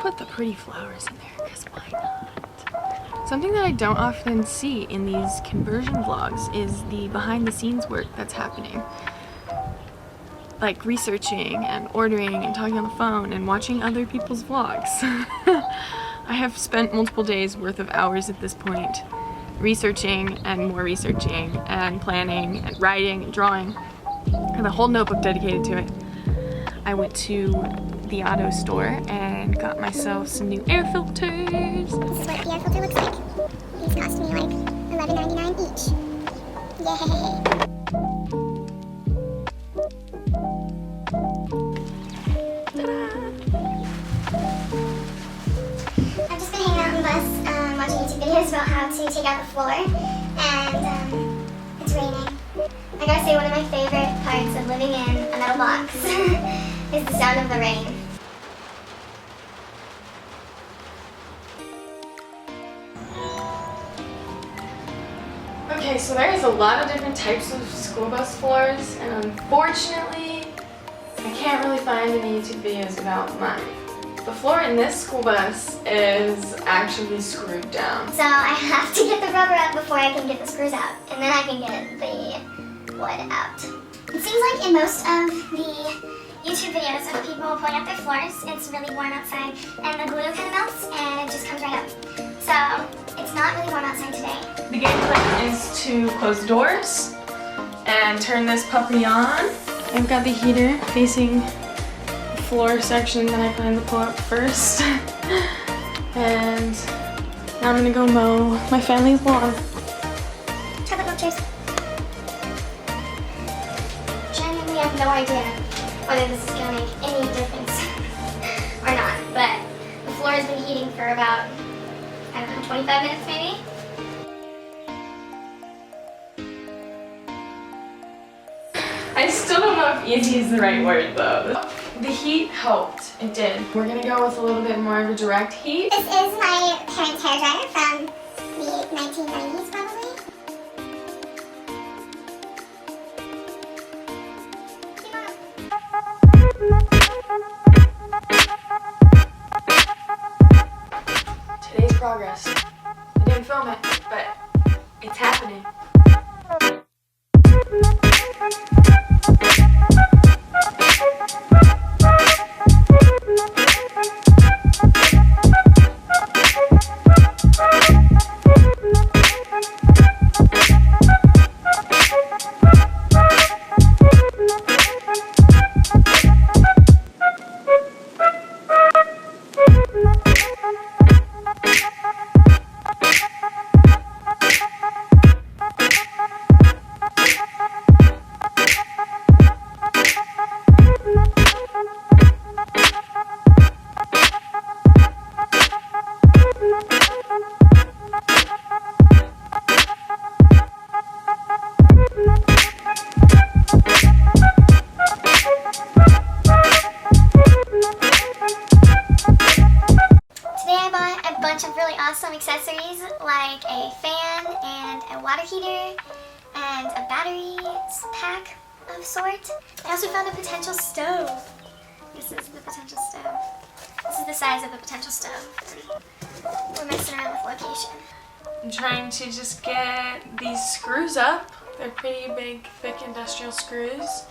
put the pretty flowers in there, because why not? Something that I don't often see in these conversion vlogs is the behind the scenes work that's happening. Like researching and ordering and talking on the phone and watching other people's vlogs. I have spent multiple days worth of hours at this point researching and more researching and planning and writing and drawing. I have a whole notebook dedicated to it. I went to the auto store and got myself some new air filters. This is what the air filter looks like. These cost me like $11.99 each. Yay! I've just been hanging out on the bus, watching YouTube videos about how to take out the floor, and it's raining. I gotta say, one of my favorite parts of living in a metal box is the sound of the rain. Okay, so there's a lot of different types of school bus floors, and unfortunately, I can't really find any YouTube videos about mine. The floor in this school bus is actually screwed down. So I have to get the rubber out before I can get the screws out, and then I can get the wood out. It seems like in most of the YouTube videos of people pulling out their floors, it's really warm outside, and the glue kind of melts, and it just comes right up. So it's not really warm outside today. The game plan is to close the doors and turn this puppy on. I've got the heater facing the floor section that I plan to pull up first. And now I'm gonna go mow my family's lawn. Chocolate milk cheers. Genuinely, I have no idea whether this is gonna make any difference or not, but the floor has been heating for about, I don't know, 25 minutes maybe? I still don't know if easy is the right word though. The heat helped, it did. We're gonna go with a little bit more of a direct heat. This is my parents' hairdryer from the 1990s probably. Today's progress. I didn't film it, but it's happening. Of really awesome accessories like a fan and a water heater and a battery pack of sort. I also found a potential stove. This is the potential stove. This is the size of the potential stove. We're messing around with location. I'm trying to just get these screws up. They're pretty big, thick industrial screws.